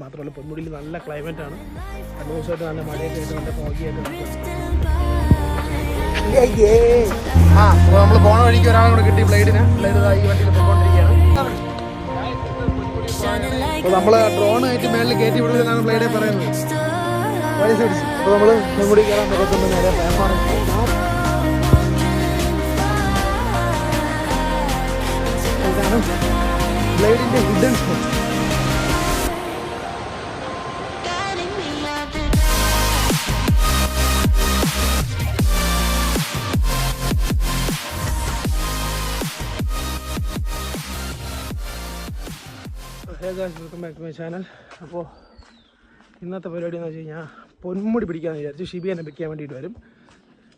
മാത്രമല്ല പൊന്മുടിയിൽ നല്ല ക്ലൈമറ്റാണ്. 2 ദിവസമായിട്ട് നല്ല മഴയൊക്കെ ആയിട്ട് നല്ല ഫോഗിയായിട്ട് നമ്മൾ പോണ വഴിക്ക് ഒരാളെ കൂടെ കിട്ടി. ബ്ലേഡ് ഈ വണ്ടിയിൽ പോയിക്കൊണ്ടിരിക്കുകയാണ്. അപ്പോൾ നമ്മൾ ഡ്രോൺ ആയിട്ട് മേളിൽ കയറ്റി വിടുന്നതാണ് ബ്ലേഡെ പറയുന്നത്. അപ്പോൾ നമ്മൾ പൊന്മുടി കയറാൻ പറ്റുന്ന നേരെ പ്ലാറ്റ്ഫോം ബ്ലേഡിൻ്റെ hidden spot. Welcome back to my channel. അപ്പോൾ ഇന്നത്തെ പരിപാടി എന്ന് വെച്ച് കഴിഞ്ഞാൽ പൊന്മുടി പിടിക്കാമെന്ന് വിചാരിച്ചു. ഷിബി എന്നെ പിടിക്കാൻ വേണ്ടിയിട്ട് വരും.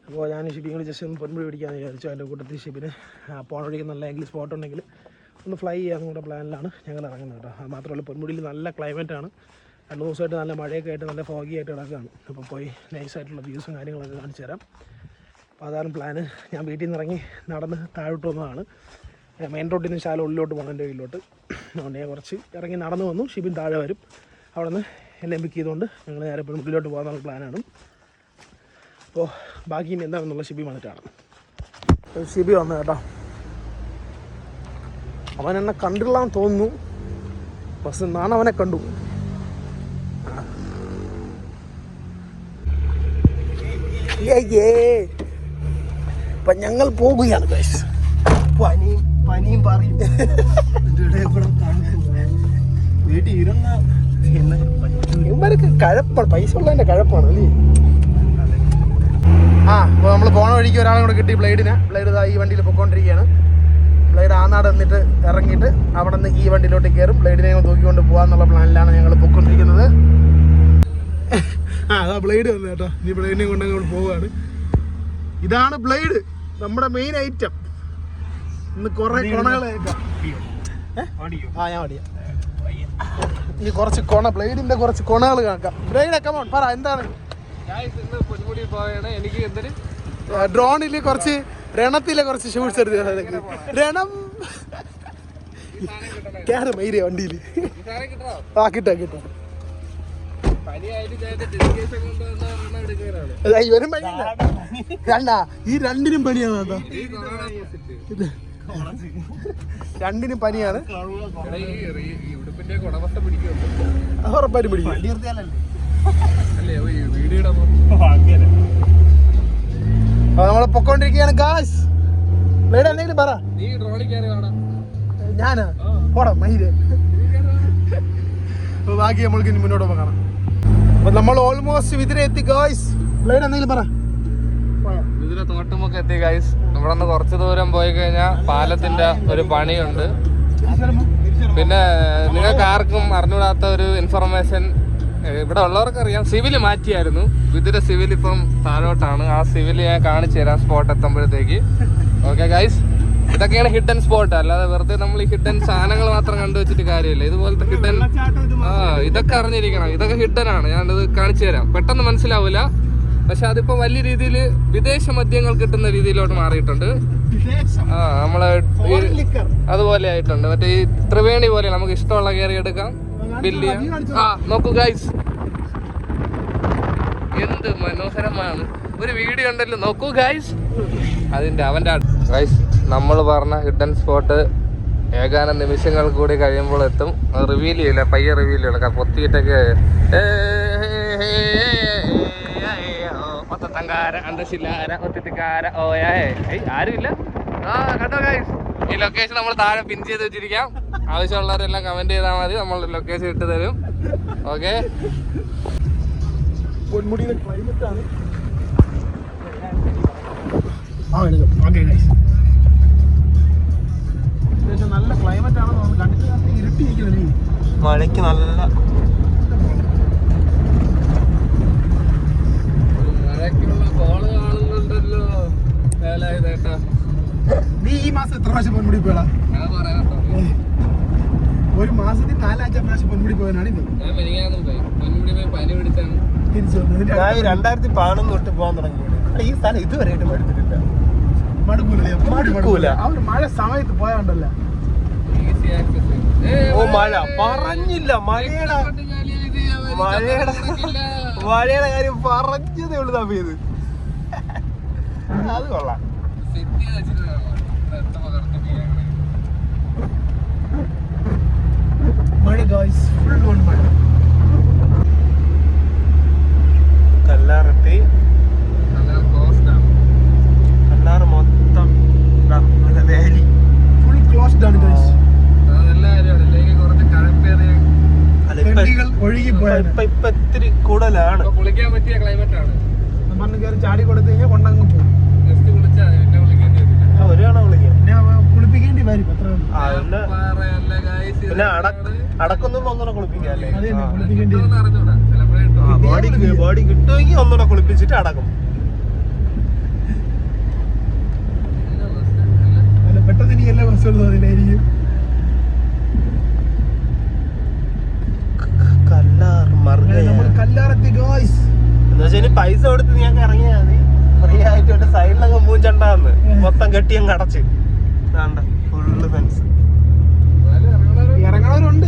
അപ്പോൾ ഞാൻ ഷിബിങ്ങൾ ജസ്റ്റ് ഒന്ന് പൊന്മുടി പിടിക്കാമെന്ന് വിചാരിച്ചു. അതിൻ്റെ കൂട്ടത്തിൽ ഷിബിന് പോണ വഴിക്ക് നല്ല എങ്കിൽ സ്പോട്ട് ഉണ്ടെങ്കിൽ ഒന്ന് ഫ്ലൈ ചെയ്യാമെന്ന് കൂടെ പ്ലാനിലാണ് ഞങ്ങൾ ഇറങ്ങുന്നത് കേട്ടോ. അത് മാത്രമല്ല പൊന്മുടിയിൽ നല്ല ക്ലൈമറ്റാണ്. 2 ദിവസമായിട്ട് നല്ല മഴയൊക്കെ ആയിട്ട് നല്ല ഫോഗിയായിട്ട് കിടക്കുകയാണ്. അപ്പോൾ പോയി നൈസായിട്ടുള്ള വ്യൂസും കാര്യങ്ങളൊക്കെ കാണിച്ചു തരാം. അപ്പോൾ അതാണ് പ്ലാന്. ഞാൻ വീട്ടിൽ നിന്ന് ഇറങ്ങി നടന്ന് താഴോട്ട് വന്നതാണ്. മെയിൻ റോഡിൽ നിന്ന് ശാല ഉള്ളിലോട്ട് പോകണം എൻ്റെ വീട്ടിലോട്ട്. അതുകൊണ്ട് ഞാൻ കുറച്ച് ഇറങ്ങി നടന്നു വന്നു. ഷിബിൻ താഴെ വരും. അവിടെ നിന്ന് എന്നെ പിക്ക് ചെയ്തുകൊണ്ട് ഞങ്ങൾ നേരെ പൊന്മുടിയിലോട്ട് പോകാനുള്ള പ്ലാനാണ്. അപ്പോൾ ബാക്കി ഇനി എന്താണെന്നുള്ള ഷിബി വന്നിട്ടാണ്. ഷിബി വന്നു കേട്ടോ. അവൻ എന്നെ കണ്ടില്ലാന്ന് തോന്നുന്നു. ബസ് നിന്നാണ് അവനെ കണ്ടു. അപ്പം ഞങ്ങൾ പോകുകയാണ് ഗൈസ്. പനിയും പറയും വീട്ടിൽ ഇരുന്ന ഇവർക്ക് കഴപ്പാണ്. പൈസ ഉള്ളതിൻ്റെ കഴപ്പാണ് അല്ലേ. അപ്പോൾ നമ്മൾ പോണ വഴിക്ക് ഒരാളെ കൂടെ കിട്ടി. ബ്ലേഡ് ഈ വണ്ടിയിൽ പൊയ്ക്കൊണ്ടിരിക്കുകയാണ്. ബ്ലേഡ് ആനാട് എന്നിട്ട് ഇറങ്ങിയിട്ട് അവിടെ നിന്ന് ഈ വണ്ടിയിലോട്ട് കയറും. ബ്ലേഡിനെ തൂക്കിക്കൊണ്ട് പോകാമെന്നുള്ള പ്ലാനിലാണ് ഞങ്ങൾ പൊയ്ക്കൊണ്ടിരിക്കുന്നത്. അതാ ബ്ലേഡ് വന്നു കേട്ടോ. ഇനി ബ്ലേഡിനെ കൊണ്ട് അങ്ങോട്ട് പോവുകയാണ്. ഇതാണ് ബ്ലേഡ്, നമ്മുടെ മെയിൻ ഐറ്റം. ഇന്ന് കുറെ കൊണകളേക്കാം. ഞാൻ ഓടിയാ. ഇനി കുറച്ച് ബ്ലേഡിന്റെ കുറച്ച് കൊണകൾ കാക്കാം. ബ്ലേഡ് കമോൺ പറ എന്താണ്. എനിക്ക് ഡ്രോണില് കുറച്ച് രണത്തിലെ കുറച്ച് ഷൂട്ട്സ് എടുത്ത് രണം കേറ് മൈരിയ വണ്ടിയിൽ. കിട്ടാ ഇവരും പണിയല്ല. ഈ രണ്ടിനും പനിയാണ് കേട്ടോ. രണ്ടിനും പനിയാണ്. ഉറപ്പായിട്ടും പിടിക്കും. നമ്മള് പൊക്കോണ്ടിരിക്കുകയാണ് ഗായ്സ്. ബ്ലേഡ് എന്തെങ്കിലും പറ. ഞാനാ പോടാ മയില്. ബാക്കി നമ്മൾക്ക് ഇനി മുന്നോട്ട് കാണാം. അപ്പൊ നമ്മൾ ഓൾമോസ്റ്റ് വിതിരെ എത്തി ഗായ്സ്. ബ്ലേഡ് എന്തെങ്കിലും പറ. ഇതിലെ തോട്ടുമുക്ക് എത്തി ഗൈസ്. ഇവിടെ നിന്ന് കുറച്ച് ദൂരം പോയി കഴിഞ്ഞാൽ പാലത്തിന്റെ ഒരു പണിയുണ്ട്. പിന്നെ നിങ്ങൾക്ക് ആർക്കും അറിഞ്ഞൂടാത്ത ഒരു ഇൻഫർമേഷൻ ഇവിടെ ഉള്ളവർക്ക് അറിയാം. സിവില് മാറ്റിയായിരുന്നു. ഇതിന്റെ സിവിൽ ഇപ്പം താഴോട്ടാണ്. ആ സിവില് ഞാൻ കാണിച്ചു തരാം സ്പോട്ട് എത്തുമ്പോഴത്തേക്ക്. ഓക്കെ ഗൈസ്, ഇതൊക്കെയാണ് ഹിഡൻ സ്പോട്ട്. അല്ലാതെ വെറുതെ നമ്മൾ ഈ ഹിഡൻ സാധനങ്ങൾ മാത്രം കണ്ടുവച്ചിട്ട് കാര്യമില്ല. ഇതുപോലത്തെ ഹിഡൻ ഇതൊക്കെ അറിഞ്ഞിരിക്കണം. ഇതൊക്കെ ഹിഡൻ ആണ്. ഞാനത് കാണിച്ചു തരാം. പെട്ടെന്ന് മനസ്സിലാവില്ല, പക്ഷെ അതിപ്പോ വലിയ രീതിയിൽ വിദേശ മദ്യങ്ങൾ കിട്ടുന്ന രീതിയിലോട്ട് മാറിയിട്ടുണ്ട്. നമ്മളെ അതുപോലെ ആയിട്ടുണ്ട്. മറ്റേ ഈ ത്രിവേണി പോലെ നമുക്ക് ഇഷ്ടമുള്ള കയറി എടുക്കാം, ബില്ല് ചെയ്യാം. നോക്കൂ ഗൈസ്, എന്ത് മനോഹരമാണ്. ഒരു വീഡിയോ ഉണ്ടല്ലോ, നോക്കൂ ഗൈസ്. അവന്റെ ഗൈസ് നമ്മൾ പറഞ്ഞ ഹിഡൻ സ്പോട്ട് ഏകാനം നിമിഷങ്ങൾ കൂടി കഴിയുമ്പോൾ എത്തും. അത് റിവീൽ ചെയ്യില്ല, പയ്യെ റിവീൽ ചെയ്യണം. പൊത്തിയിട്ടൊക്കെ ആരുമില്ല. കണ്ടോ ഗൈസ്, ഈ ലൊക്കേഷൻ നമ്മൾ താഴെ പിൻ ചെയ്ത് വെച്ചിരിക്കാം. ആവശ്യമുള്ളവരെല്ലാം കമന്റ് ചെയ്താൽ മതി, നമ്മൾ ലൊക്കേഷൻ ഇട്ട് തരും. ഓക്കെ, പൊന്മുടിയിലെ ക്ലൈമറ്റ് ആണ്. നല്ല ക്ലൈമറ്റ് ആണെന്ന് കണ്ടിട്ട് ഇരുട്ടിയിരിക്കുന്നു. മഴയ്ക്ക് നല്ല നീ ഈ മാസം എത്ര പ്രാവശ്യം പൊന്മുടി പോയടാ? ഒരു മാസത്തിൽ 4-5 പ്രാവശ്യം പൊന്മുടി പോയതാണ് ഇത്. ഞാൻ 2011 തൊട്ട് പോകാൻ തുടങ്ങി. ഈ സ്ഥലം ഇതുവരെയായിട്ട് മടുത്തിട്ടില്ല. മടുക്കൂല. അവര് മഴ സമയത്ത് പോയാണ്ടല്ല. ഓ മഴ പറഞ്ഞില്ല, മഴയുടെ മഴയുടെ കാര്യം പറഞ്ഞതേ ഉള്ളു തമ്മിയത്. അത് കൊള്ളാം. മഴ ഗായ്സ്, ഫുൾ ഓൺ മഴ. കല്ലാറെത്തി. കല്ലാറ് മൊത്തം വാലി ഫുൾ ക്ലോസ്ഡ് ആണ് ഗായ്സ്. ഇപ്പൊ ഇത്തിരി കൂടുതലാണ്. കുളിക്കാൻ പറ്റിയ ക്ലൈമറ്റ് ആണ്. മണ്ണ് കയറി ചാടി കൊടുത്തു കഴിഞ്ഞാൽ കൊണ്ടങ്ങ് പോകും. ജസ്റ്റ് കുളിച്ചാൽ പിന്നെ കുളിക്കേണ്ടി വരില്ല. ഒരു തവണ കുളിക്കാം, പിന്നെ കുളിപ്പിക്കേണ്ടി വരും. അത്ര പിന്നെ അടക്കൊന്നും ഒന്നുകൂടെ കുളിപ്പിക്കാം അല്ലേ? കുളിപ്പിക്കേണ്ടി വരും. ബോഡി കിട്ടുമെങ്കിൽ ഒന്നുകൂടെ കുളിപ്പിച്ചിട്ട് അടക്കും. പെട്ടെന്ന് എനിക്ക് എല്ലാ ബസ്സുകളും തോന്നില്ലായിരിക്കും. കല്ലാറെത്തി ഗായ്സ്. എന്ന് വെച്ചാൽ പൈസ കൊടുത്ത് ഞങ്ങൾക്ക് ഇറങ്ങിയാൽ മതി. ഫ്രീ ആയിട്ട് സൈഡിലൊക്കെ മൂച്ചണ്ടാന്ന് മൊത്തം കെട്ടിയങ്ങ് അടച്ച്. Full fence. ഇറങ്ങണവരുണ്ട്.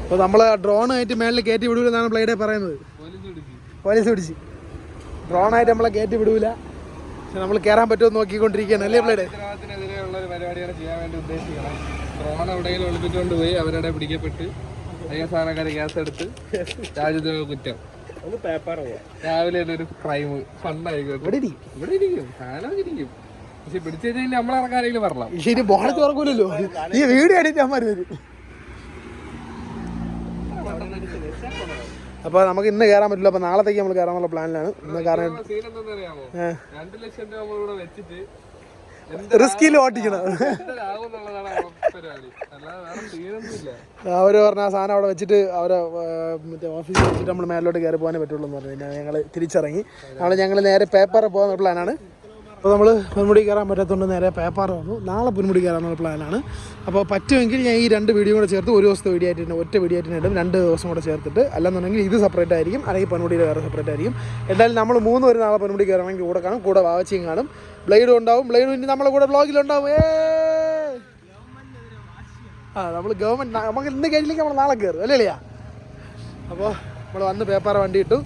അപ്പൊ നമ്മള് ഡ്രോണായിട്ട് മേളിൽ കയറ്റി വിടൂലെന്നാണ് ബ്ലേഡേ പറയുന്നത്. പോലീസ് പിടിച്ച് ഡ്രോണായിട്ട് നമ്മളെ കയറ്റി വിടൂല. പക്ഷെ നമ്മൾ കയറാൻ പറ്റുമോ നോക്കിക്കൊണ്ടിരിക്കുകയാണ് അല്ലേ ബ്ലേഡേ? ഉത്തരവാദിത്തത്തിനെതിരെയുള്ള ഒരു പരിപാടിയാണ് ചെയ്യാൻ വേണ്ടി ഉദ്ദേശിക്കണം. ഡ്രോൺ എവിടെയെങ്കിലും ഒളിപ്പിച്ചുകൊണ്ട് പോയി അവരുടെ പിടിക്കപ്പെട്ട് സാധനക്കാരെ ഗ്യാസ് എടുത്ത് രാജ്യദ്രോഹ കുറ്റം. രാവിലെ ഒരു ക്രൈം ഫണ്ടായിരിക്കും. ഇവിടെ ഇരിക്കും, സാധനം ഇരിക്കും. പക്ഷെ പിടിച്ചു കഴിഞ്ഞാൽ നമ്മളെറക്കാരെങ്കിലും പറഞ്ഞാൽ ശരി. ബോണത്ത് തുറക്കൂലല്ലോ, ഈ വീഡിയോ എഡിറ്റ് ആവാൻ വരും. അപ്പൊ നമുക്ക് ഇന്ന് കയറാൻ പറ്റില്ല. അപ്പൊ നാളത്തേക്ക് നമ്മൾ കയറാനുള്ള പ്ലാനിലാണ്. ഇന്ന് കാരണം 2 ലക്ഷം രൂപ നമ്മളിവിടെ വെച്ചിട്ട് റിസ്കിൽ ഓട്ടിക്കണം. അവര് പറഞ്ഞ ആ സാധനം അവിടെ വെച്ചിട്ട് അവരെ മറ്റേ ഓഫീസിൽ വെച്ചിട്ട് നമ്മൾ മേലോട്ട് കയറി പോകാനേ പറ്റുള്ളൂ എന്ന് പറഞ്ഞു. പിന്നെ ഞങ്ങൾ തിരിച്ചിറങ്ങി. നാളെ ഞങ്ങൾ നേരെ പേപ്പറിൽ പോകാൻ പ്ലാനാണ്. അപ്പോൾ നമ്മൾ പൊന്മുടി കയറാൻ പറ്റാത്തതുകൊണ്ട് നേരെ പേപ്പർ വന്നു. നാളെ പൊന്മുടി കയറാനുള്ള പ്ലാനാണ്. അപ്പോൾ പറ്റുമെങ്കിൽ ഞാൻ ഈ 2 വീഡിയോ കൂടെ ചേർത്ത് ഒരു ദിവസത്തെ വീഡിയോ ആയിട്ട് ഒറ്റ വീഡിയോ ആയിട്ട് ഇടും. 2 ദിവസം കൂടെ ചേർത്തിട്ട്. അല്ലെന്നുണ്ടെങ്കിൽ ഇത് സെപ്പറേറ്റ് ആയിരിക്കും, അല്ലെങ്കിൽ പൊന്മുടിയിൽ വേറെ സെപ്പറേറ്റ് ആയിരിക്കും. എന്തായാലും നമ്മൾ 3 പേര് നാളെ പൊന്മുടി കയറണമെങ്കിൽ കൂടെ കാണും. കൂടെ വാവച്ചിയും കാണും, ബ്ലേഡും ഉണ്ടാവും. ബ്ലേഡും ഇനി നമ്മളെ കൂടെ വ്ളോഗിലുണ്ടാവും. നമ്മൾ ഗവൺമെൻറ് നമുക്ക് ഇന്ന് കഴിഞ്ഞില്ലെങ്കിൽ നമ്മൾ നാളെ കയറും അല്ലേ? അപ്പോൾ നമ്മൾ വന്ന് പേപ്പർ വണ്ടി ഇട്ടു.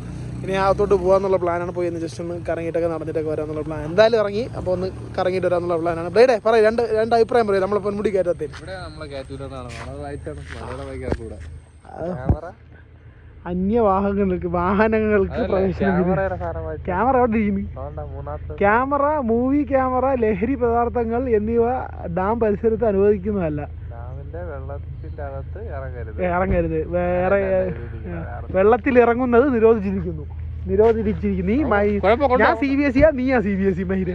ഇനി അകത്തോട്ട് പോകാമെന്നുള്ള പ്ലാനാണ്. പോയി ഒന്ന് ജസ്റ്റ് ഒന്ന് കറങ്ങിയിട്ടൊക്കെ നടന്നിട്ടൊക്കെ വരാമെന്നുള്ള പ്ലാൻ. എന്തായാലും ഇറങ്ങി. അപ്പോൾ ഒന്ന് കറങ്ങിയിട്ട് വരാമെന്നുള്ള പ്ലാനാണ്. ബ്ലേഡേ പറയും, രണ്ട് അഭിപ്രായം പറയും നമ്മളെ പൊന്മുടി കയറ്റത്തിന്. അന്യവാഹനങ്ങൾക്ക് പ്രവേശനം. ക്യാമറ എവിടെ ഇരിക്കുന്നു? ക്യാമറ, മൂവി ക്യാമറ, ലഹരി പദാർത്ഥങ്ങൾ എന്നിവ ഡാം പരിസരത്ത് അനുവദിക്കുന്നതല്ല. ഇറങ്ങരുത്. വേറെ വെള്ളത്തിൽ ഇറങ്ങുന്നത് നിരോധിച്ചിരിക്കുന്നു. നീ ഞാൻ CBSE, നീയാ CBSE മഹിര്.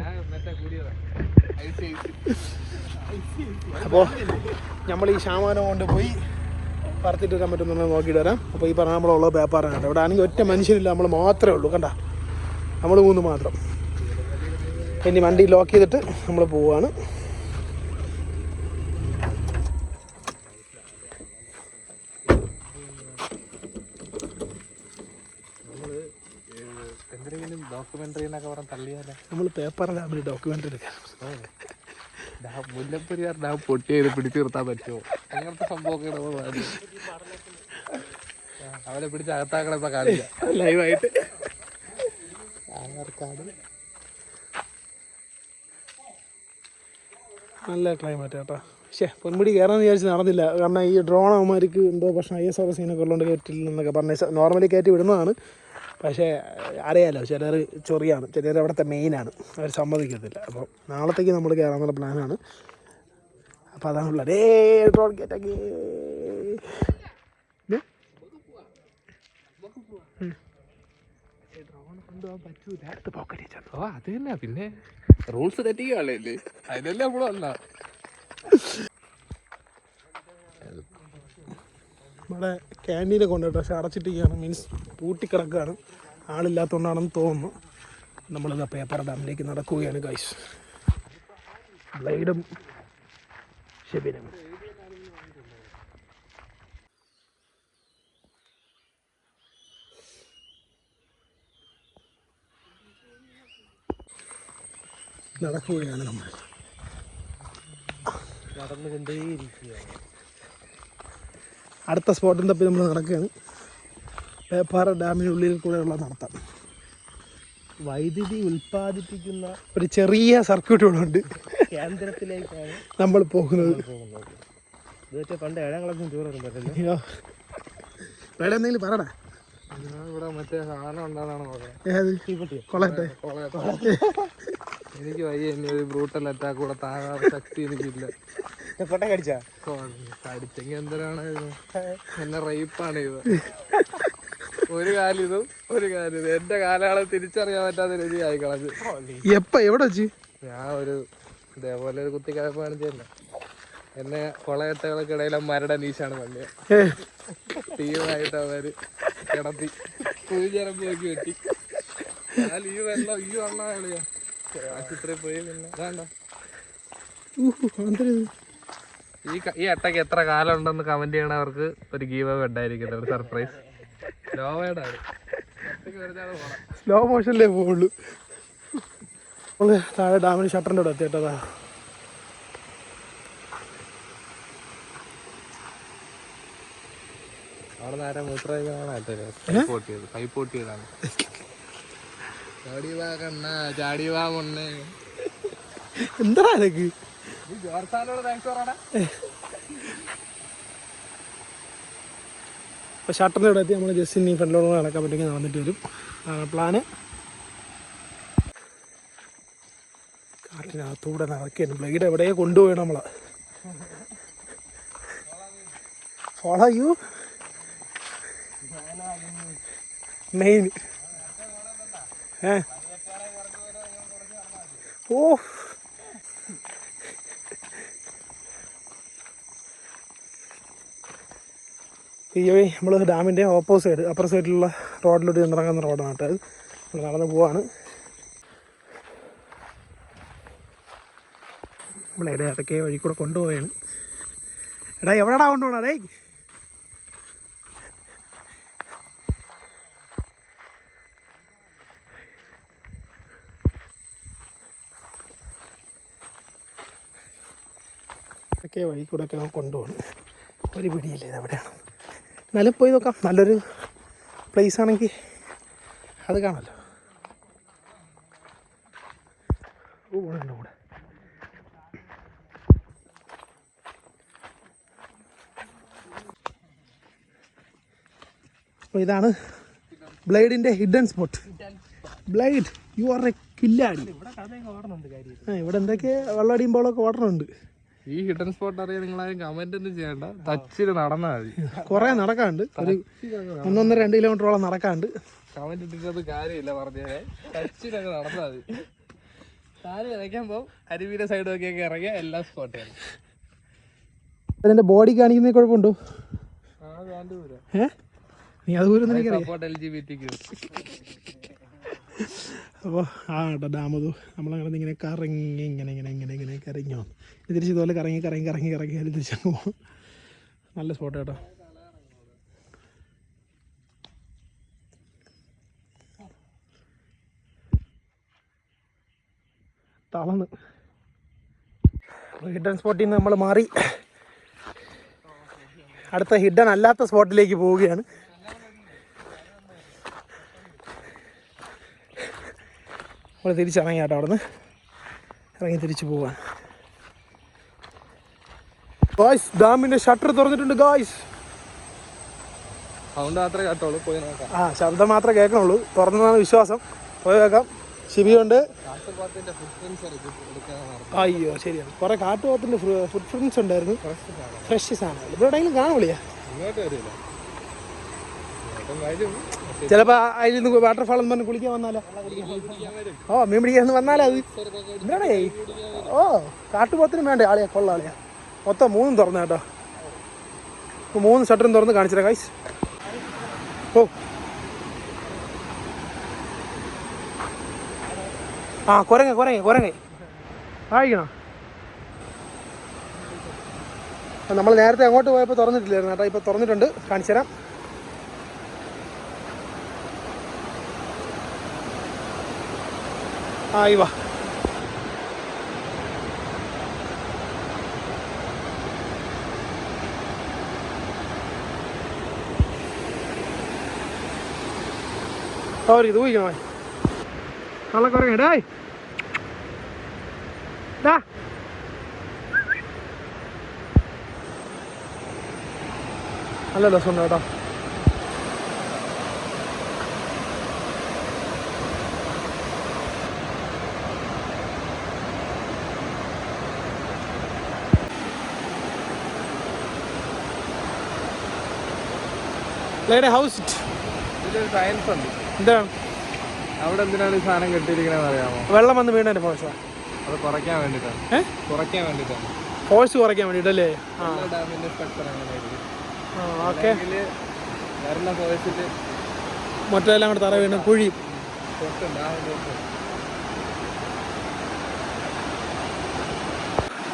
അപ്പോൾ നമ്മൾ ഈ ശാമാനം കൊണ്ട് പോയി പറത്തിട്ട് വരാൻ പറ്റുന്നുണ്ടെന്ന് നോക്കിയിട്ട് വരാം. അപ്പോൾ ഈ പറഞ്ഞാൽ നമ്മളുള്ള പേപ്പറാണ് കേട്ടോ. ഇവിടെ ആണെങ്കിൽ ഒറ്റ മനുഷ്യനില്ല, നമ്മൾ മാത്രമേ ഉള്ളൂ. കണ്ട, നമ്മൾ 3 മാത്രം. ഇനി വണ്ടി ലോക്ക് ചെയ്തിട്ട് നമ്മൾ പോവുകയാണ്. നമ്മൾ പേപ്പറിലാണ് ഡോക്യുമെന്ററി എടുക്കാൻ. മുല്ലപ്പെരിയാർ ഡാം പൊട്ടിയത് പിടിച്ചു നിർത്താൻ പറ്റുമോ? അങ്ങനത്തെ സംഭവമൊക്കെ അവരെ പിടിച്ച് അകത്താക്കണ കാണില്ല ലൈവായിട്ട്. ആധാർ കാർഡ്. നല്ല ക്ലൈമറ്റ് കേട്ടോ. പക്ഷേ പൊന്മുടി കയറാമെന്ന് വിചാരിച്ച് നടന്നില്ല. കാരണം ഈ ഡ്രോൺ അവന്മാർക്ക് എന്തോ പ്രശ്നം ISR സീനൊക്കെ ഉള്ളതുകൊണ്ട് കയറ്റില്ലെന്നൊക്കെ പറഞ്ഞ് നോർമലി കയറ്റി വിടുന്നതാണ്. പക്ഷേ അറിയാമല്ലോ, ചിലർ ചൊറിയാണ്, ചിലർ അവിടുത്തെ മെയിനാണ്, അവർ സമ്മതിക്കത്തില്ല. അപ്പോൾ നാളത്തേക്ക് നമ്മൾ കയറാനുള്ള പ്ലാനാണ്. അപ്പോൾ അതാണുള്ളത്. ഡ്രോൺ കയറ്റാക്കി ഡ്രോൺ കൊണ്ടുപോകാൻ പറ്റൂല. അടുത്ത് പോക്കറ്റ് വെച്ചാൽ അത് തന്നെ. പിന്നെ റൂൾസ് തെറ്റിക്കുകയല്ലേ, അതിനല്ലേ നമ്മളും അല്ല. നമ്മുടെ ക്യാൻറ്റീനെ കൊണ്ടുപോയിട്ട് പക്ഷേ അടച്ചിട്ടിരിക്കുകയാണ്. മീൻസ് പൂട്ടിക്കിടക്കുകയാണ്. ആളില്ലാത്തതുകൊണ്ടാണെന്ന് തോന്നുന്നു. നമ്മളിത് പേപ്പർ ഡാമിലേക്ക് നടക്കുകയാണ് ഗൈസ്. ബ്ലേഡും ഷെബിനും. നടക്കുകയാണ് നമ്മൾ. നടന്നുകൊണ്ടേയിരിക്കുകയാണ്. അടുത്ത സ്പോട്ടും തപ്പി നമ്മൾ നടക്കുകയാണ്. പേപ്പാറ ഡാമിനുള്ളിൽ കൂടെയുള്ള നടത്തം. വൈദ്യുതി ഉൽപ്പാദിപ്പിക്കുന്ന ഒരു ചെറിയ സർക്യൂട്ടുകളുണ്ട് കേന്ദ്രത്തിലേക്കാണ് നമ്മൾ പോകുന്നത്. ഇത് പണ്ട് 7ാം ക്ലാസ്സിൽ ടൂർ പറ്റില്ല. വേറെ എന്തെങ്കിലും പറയടാ. ഇവിടെ മറ്റേ സാധനം ഉണ്ടാകുന്നതാണ് കൊള്ളട്ടെ. എനിക്ക് വയ്യ, ഇനി ഒരു ബ്രൂട്ടൽ അറ്റാക്ക് കൂടെ താങ്ങാൻ ശക്തി എനിക്കില്ല. കടിച്ചെങ്കിൽ എന്തിനാണ് എന്നെ റേപ്പാണ് ഇത്. ഒരു കാലം ഇതും ഒരു കാലം ഇത്. എന്റെ കാലയാളെ തിരിച്ചറിയാൻ പറ്റാത്ത രീതി ആയി കളഞ്ഞു. എവിടെ വെച്ച് ഞാൻ ഒരു ഇതേപോലെ ഒരു കുത്തിക്കഴപ്പ് കാണിച്ചല്ല. എന്നെ കൊളയട്ടകൾക്കിടയിലെ മരട നീശാണ് വന്നത്. ടീമായിട്ട് അവര് കിടത്തി കുഴിഞ്ഞരമ്പ് നോക്കി വെട്ടി. ഞാൻ ഈ വെള്ളം ഈ വെള്ളം കളിയാ ആശുപത്രിയിൽ പോയി. പിന്നെ വേണ്ട, ഈ അട്ടയ്ക്ക് എത്ര കാലം ഉണ്ടെന്ന് കമന്റ് ചെയ്യണവർക്ക് ഒരു ഗീവ് അവേ ഉണ്ടായിരിക്കും, ഒരു സർപ്രൈസ്. സ്ലോ മോഷനിലേ പോവുള്ളൂ. നമ്മള് താഴെ ഡാമിന് ഷട്ടറിൻ്റെ ഇവിടെ എത്തിയിട്ടതാ. അവിടെ നേരെ മൂത്രമാണ് പൈപ്പ് പൊട്ടിയതാണ്. ചാടിവാ കണ്ണ ചാടിവാ മുന്നേ. എന്താ അതൊക്കെ അപ്പോൾ ഷട്ടറിൻ്റെ ഇവിടെ എത്തി. നമ്മൾ ജസ്റ്റ് ഇനി ഫ്രണ്ടിലോട്ട് നടക്കാൻ പറ്റുമെങ്കിൽ നടന്നിട്ട് വരും. പ്ലാന് കാട്ടിനകത്തൂടെ നടക്കുകയാണ്. ബ്ലേഡ് എവിടെയോ കൊണ്ടുപോയി നമ്മളെ. Follow you main. ഓ ഈ വഴി നമ്മൾ ഡാമിൻ്റെ ഓപ്പോസിറ്റ് അപ്പർ സൈഡിലുള്ള റോഡിലോട്ട് ഇറങ്ങുന്ന റോഡാണ് കേട്ടോ. അത് നമ്മൾ നടന്ന് പോവാണ്. നമ്മളെവിടെ അതൊക്കെ വഴി കൂടെ കൊണ്ടുപോവുകയാണ്. എടാ എവിടെടാ കൊണ്ടുപോകണം? അതേ ഒക്കെ വഴി കൂടെ ഒക്കെ കൊണ്ടുപോകണം. ഒരു പിടിയില്ല ഇത് എവിടെയാണ്. എന്നാലും പോയി നോക്കാം. നല്ലൊരു പ്ലേസ് ആണെങ്കിൽ അത് കാണാമല്ലോ. കൂടെ അപ്പോൾ ഇതാണ് ബ്ലേഡിൻ്റെ hidden spot. Blade you are a കില്ലാടി. ഇവിടെ എന്തൊക്കെ വെള്ളടിയുമ്പോഴൊക്കെ ഓടണുണ്ട്. ഈ ഹിഡൻ സ്പോട്ട് അറിയാൻ നിങ്ങളാരും കമന്റ് ഒന്നും ചെയ്യണ്ട, ടച്ചിൽ നടന്നാൽ മതി. കുറേ നടക്കാണ്ട്, ഒരു 1-1.5 കിലോമീറ്ററോളം നടക്കാണ്ട്. കമന്റ് ഇട്ടിട്ടത് കാര്യമില്ല, പറഞ്ഞേ ടച്ചിലൊക്കെ നടന്നാൽ മതി. കാല് വിതയ്ക്കുമ്പോൾ അരുവിയുടെ സൈഡ് നോക്കിയൊക്കെ ഇറങ്ങിയ എല്ലാ സ്പോട്ടാണ്. അതിൻ്റെ ബോഡി കാണിക്കുന്ന കുഴപ്പമുണ്ടോ? നീ അത് ദൂരം എനിക്കറിയാം. അപ്പോൾ കേട്ടോ ഡാമതു നമ്മളങ്ങനെ ഇങ്ങനെ കറങ്ങി ഇങ്ങനെ കറങ്ങിയോ. തിരിച്ച് ഇതുപോലെ കറങ്ങി അതിൽ തിരിച്ചങ്ങ് പോകും. നല്ല സ്പോട്ട് കേട്ടോ. തളന്ന് ഹിഡൻ സ്പോട്ടിൽ നിന്ന് നമ്മൾ മാറി അടുത്ത ഹിഡൻ അല്ലാത്ത സ്പോട്ടിലേക്ക് പോവുകയാണ്. നമ്മൾ തിരിച്ചിറങ്ങി കേട്ടോ. അവിടെ നിന്ന് ഇറങ്ങി തിരിച്ച് പോവാൻ. ഗായ്സ് ഡാമിൻ്റെ ഷട്ടർ തുറന്നിട്ടുണ്ട് ഗായ്സ്. സൗണ്ട് മാത്രമേ കേട്ടോളൂ, പോയി നോക്കാം. ശബ്ദം മാത്രമേ കേൾക്കണുള്ളൂ. തുറന്നതാണ് വിശ്വാസം. പോയി നോക്കാം. ശിബിയുണ്ട്. അയ്യോ ശരിയാണ്, കുറെ കാട്ടുപോത്തിന്റെ ഫുട് പ്രിന്റ്സ് ഉണ്ടായിരുന്നു. ഫ്രഷ് സാധനം ഇവിടെ എവിടെയെങ്കിലും കാണുള്ളിയാ. ചിലപ്പോ അതിൽ നിന്ന് വാട്ടർഫാൾ എന്ന് പറഞ്ഞ് കുളിക്കാൻ വന്നാലോ. മീൻ പിടിക്കാൻ വന്നാലോ. അത് എന്താണേ കാട്ടുപോത്തിനും വേണ്ടേ ആളിയാ. കൊള്ളാളിയാ. മൊത്തം 3 തുറന്നു കേട്ടോ. 3 ഷട്ടറും തുറന്ന് കാണിച്ചില്ല ഗൈസ്. കുരങ്ങ വായിക്കണം. നമ്മൾ നേരത്തെ അങ്ങോട്ട് പോയപ്പോൾ തുറന്നിട്ടില്ലായിരുന്നു കേട്ടോ. ഇപ്പോൾ തുറന്നിട്ടുണ്ട്, കാണിച്ചു തരാം. വാ. സോറി തൂക്കണോ കള്ളക്കുറങ്ങ ഡായ് ഡാ നല്ല രസമുണ്ട് കേട്ടോ. ഹൗസ് ഇതൊരു സയൻസ് ഉണ്ട്. എന്താണ് അവിടെ എന്തിനാണ് ഈ സാധനം കെട്ടിയിരിക്കണെന്ന് അറിയാമോ? വെള്ളം വന്ന് വീണതിന്റെ ഫോഴ്സാ. അത് കുറയ്ക്കാൻ വേണ്ടിയിട്ടാണ്. കുറയ്ക്കാൻ വേണ്ടിയിട്ടാണ്. ഫോഴ്സ് കുറയ്ക്കാൻ വേണ്ടിയിട്ടല്ലേ? ഡാമിന്റെ സ്ട്രക്ചർ അങ്ങനെയായിരിക്കും. ഓക്കെ. വരുന്ന ഫോഴ്സിൽ മറ്റെല്ലാം കൂടെ തറ വീണ് കുഴി.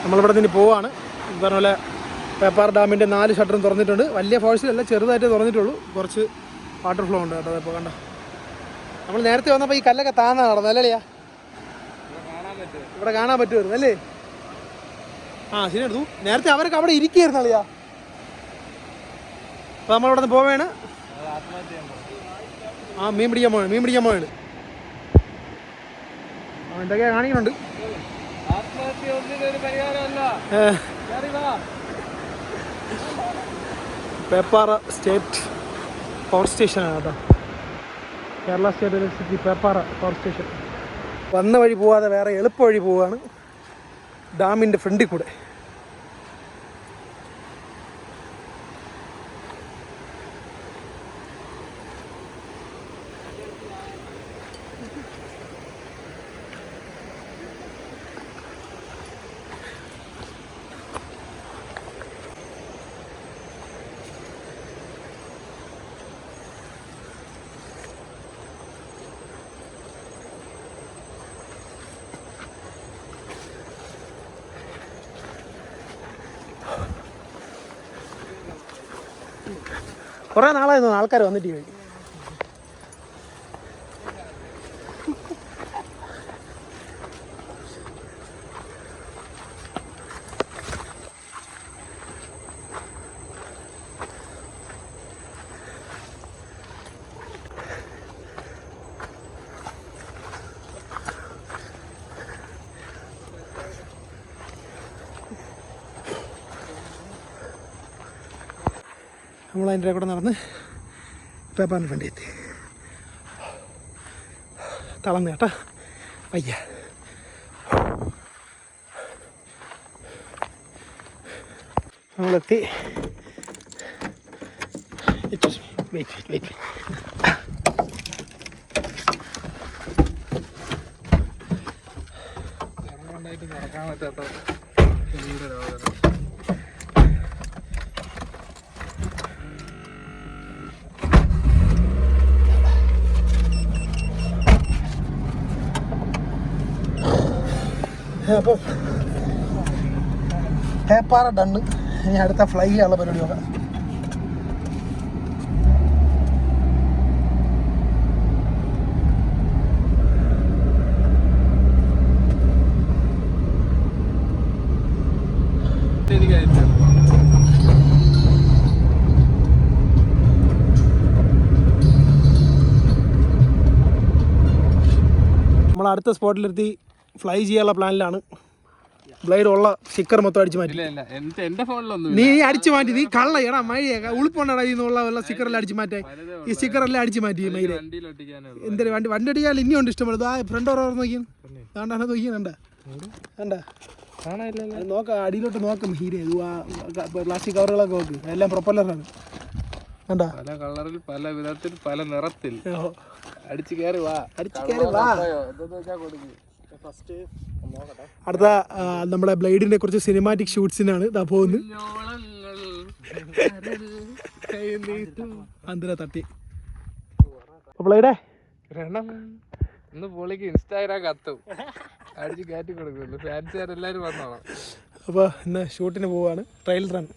നമ്മളിവിടെ നിന്ന് പോവാണ്. പറഞ്ഞ പോലെ പേപ്പാറ ഡാമിൻ്റെ 4 ഷട്ടറും തുറന്നിട്ടുണ്ട്. വലിയ ഫോഴ്സിലല്ല, ചെറുതായിട്ടേ തുറന്നിട്ടുള്ളൂ. കുറച്ച് വാട്ടർ ഫ്ലോ ഉണ്ട് കേട്ടോ. ഇപ്പോൾ കണ്ട നമ്മൾ നേരത്തെ വന്നപ്പോൾ ഈ കല്ലൊക്കെ താന്നാണ് നടന്നത് അല്ലേളിയാ? ഇവിടെ കാണാൻ പറ്റുമായിരുന്നു അല്ലേ? ആ ശരി എടുത്തു. നേരത്തെ അവരൊക്കെ അവിടെ ഇരിക്കുകയായിരുന്നു അളിയാ. അപ്പോൾ നമ്മളിവിടെ നിന്ന് പോവേണ്. ആ മീൻ പിടിക്കാൻ പോവാണ്. എന്തൊക്കെയാ കാണിക്കുന്നുണ്ട്. പേപ്പാറ സ്റ്റേറ്റ് പവർ സ്റ്റേഷനാണ് കേട്ടോ. Kerala state electricity Peppara power station. വന്ന വഴി പോവാതെ വേറെ എളുപ്പ വഴി പോവുകയാണ് ഡാമിൻ്റെ ഫ്രണ്ടിൽ കൂടെ. കുറേ നാളായിരുന്നു ആൾക്കാർ വന്നിട്ട് കഴിയും. നമ്മളതിൻ്റെ കൂടെ നടന്ന് പേപ്പാറിന് വേണ്ടി എത്തി. തളർന്ന് കേട്ടാ വയ്യ. നമ്മളെത്തി. വെയിറ്റ് നടക്കാൻ പറ്റാത്ത അപ്പം പേപ്പാറ ഡണ്ണ്. ഇനി അടുത്ത ഫ്ലൈ ചെയ്യാനുള്ള പരിപാടി നോക്കാം. നമ്മൾ അടുത്ത സ്പോട്ടിലെത്തി ഫ്ലൈ ചെയ്യാനുള്ള പ്ലാനിലാണ്. ബ്ലേഡ് ഉള്ള സ്റ്റിക്കർ മൊത്തം അടിച്ചു മാറ്റി. നീ അടിച്ചു മാറ്റി. നീ കള്ള എടാ മഴയൊക്കെ ഉളുപ്പുണ്ടാ ഇന്നുള്ള സ്റ്റിക്കറെല്ലാം അടിച്ചു മാറ്റേ. ഈ സ്റ്റിക്കറെല്ലാം അടിച്ചു മാറ്റി മയില്. എന്തൊരു വണ്ടി അടിക്കാൻ ഇനിയുണ്ട് ഇഷ്ടപ്പെടുന്നത്. ആ ഫ്രണ്ട് ഓരോ നോക്കിയും വേണ്ട നോക്കിയാണ്ട വേണ്ട നോക്കാം. അടിയിലോട്ട് നോക്കും ഹീരേ. പ്ലാസ്റ്റിക് കവറുകളൊക്കെ നോക്ക്. എല്ലാം പ്രൊപ്പല്ലറാണ്. വേണ്ട പല കളറിൽ പല വിധത്തിൽ പല നിറത്തിൽ അടിച്ചു കയറി വാ. അടുത്ത നമ്മുടെ ബ്ലേഡിന്റെ കുറച്ച് സിനിമാറ്റിക് ഷൂട്ട്സിനാണ് ഇതാ പോകുന്നത്. അന്തര തട്ടി ബ്ലേഡേ ഇന്ന് പൊളിക്ക് ഇൻസ്റ്റാഗ്രാം കത്തും അടിച്ച് കയറ്റി കൊടുക്കുള്ളൂ. ഫാൻസുകാരെല്ലാരും വന്നോളാം. അപ്പോൾ ഇന്ന് ഷൂട്ടിന് പോവാണ്. ട്രയൽ റൺ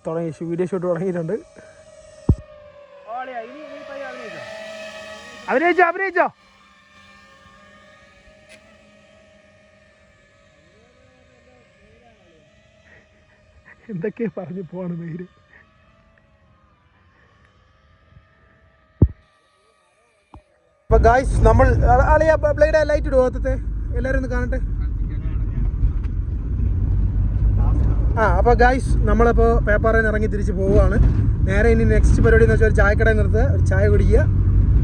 തുടങ്ങി. വീഡിയോ ഷൂട്ട് തുടങ്ങിയിട്ടുണ്ട്. അഭിനയിച്ചോ എന്തൊക്കെയാ പറഞ്ഞു പോവാണ് മെയില്. ഗായ്സ് നമ്മൾ അളിയ ബ്ലേഡ് ലൈറ്റ് ഇടുവോ അകത്തെ എല്ലാവരും ഒന്ന് കാണട്ടെ. അപ്പോൾ ഗായ്സ് നമ്മളിപ്പോൾ പേപ്പറിൽ നിന്ന് ഇറങ്ങി തിരിച്ച് പോവുകയാണ്. നേരെ ഇനി നെക്സ്റ്റ് പരിപാടി എന്ന് വെച്ചാൽ ഒരു ചായക്കടയിൽ നിർത്തുക, ഒരു ചായ കുടിക്കുക,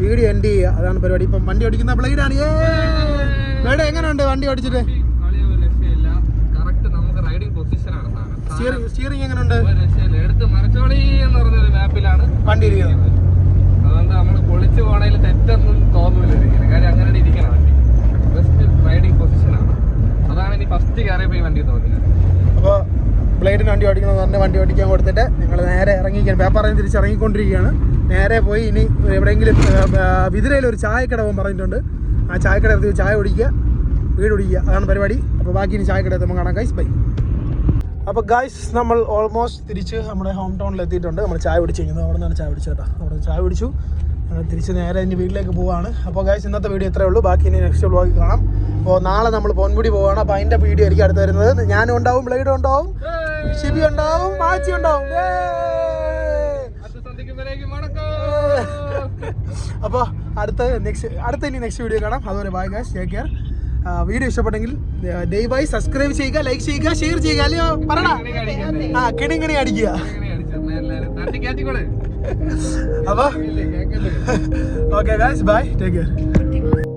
വീഡിയോ എൻഡ് ചെയ്യുക. അതാണ് പരിപാടി. ഇപ്പം വണ്ടി ഓടിക്കുന്ന ബ്ലേഡാണ്. ബ്ലേഡ് എങ്ങനെയുണ്ട് വണ്ടി ഓടിച്ചിട്ട്? സ്റ്റിയറിംഗ് എങ്ങനെയുണ്ട്? വണ്ടി ഇരിക്കുന്നത് അതുകൊണ്ട് നമ്മൾ പൊളിച്ചു പോണതിൽ തെറ്റൊന്നും തോന്നുന്നില്ല. കാര്യം അങ്ങനെ ഇരിക്കണം വണ്ടി. ബെസ്റ്റ് റൈഡിങ് പൊസിഷനാണ്. അതാണ് ഇനി ഫസ്റ്റ് കയറിയപ്പോൾ ഈ വണ്ടി തോന്നിയത്. അപ്പോൾ ബ്ലേഡിന് വണ്ടി ഓടിക്കണമെന്ന് പറഞ്ഞ് വണ്ടി ഓടിക്കാൻ കൊടുത്തിട്ട് ഞങ്ങൾ നേരെ ഇറങ്ങിയിരിക്കുകയാണ്. പേപ്പറിൽ തിരിച്ച് ഇറങ്ങിക്കൊണ്ടിരിക്കുകയാണ്. നേരെ പോയി ഇനി എവിടെയെങ്കിലും വിതിരയിൽ ഒരു ചായക്കട പോകാൻ പറഞ്ഞിട്ടുണ്ട്. ആ ചായക്കട എടുത്ത് ചായ കുടിക്കുക, വീട് കുടിക്കുക. അതാണ് പരിപാടി. അപ്പോൾ ബാക്കി ഇനി ചായക്കട എത്തുമ്പോൾ കാണാം ഗൈസ്. ബൈ. അപ്പോൾ ഗൈസ് നമ്മൾ ഓൾമോസ്റ്റ് തിരിച്ച് നമ്മുടെ ഹോം ടൗണിൽ എത്തിയിട്ടുണ്ട്. നമ്മൾ ചായ കുടിച്ച് കഴിഞ്ഞത് അവിടെ നിന്നാണ് ചായ കുടിച്ചത് കേട്ടോ. അവിടെ നിന്ന് ചായ കുടിച്ചു. തിരിച്ച് നേരെ ഇനി വീട്ടിലേക്ക് പോവുകയാണ്. അപ്പോൾ ഗൈസ് ഇന്നത്തെ വീഡിയോ ഇത്രയേ ഉള്ളൂ. ബാക്കി ഇനി നെക്സ്റ്റ് വ്ളോഗിൽ കാണാം. അപ്പോൾ നാളെ നമ്മൾ പൊൻമുടി പോവുകയാണ്. അപ്പോൾ അതിൻ്റെ വീഡിയോ ആയിരിക്കും അടുത്ത് വരുന്നത്. ഞാനും ഉണ്ടാവും, ബ്ലേഡും ഉണ്ടാവും, ഷിബി ഉണ്ടാവും, മാച്ചി ഉണ്ടാവും. അപ്പോൾ അടുത്ത ഇനി നെക്സ്റ്റ് വീഡിയോ കാണാം. അതുപോലെ bye guys, take care. Video ഇഷ്ടപ്പെട്ടെങ്കിൽ ദയവായി സബ്സ്ക്രൈബ് ചെയ്യുക, ലൈക്ക് ചെയ്യുക, ഷെയർ ചെയ്യുക. അല്ലയോ പറയണ കിണിങ്ങിണി അടിക്കുക. അപ്പോൾ okay guys, bye, take care.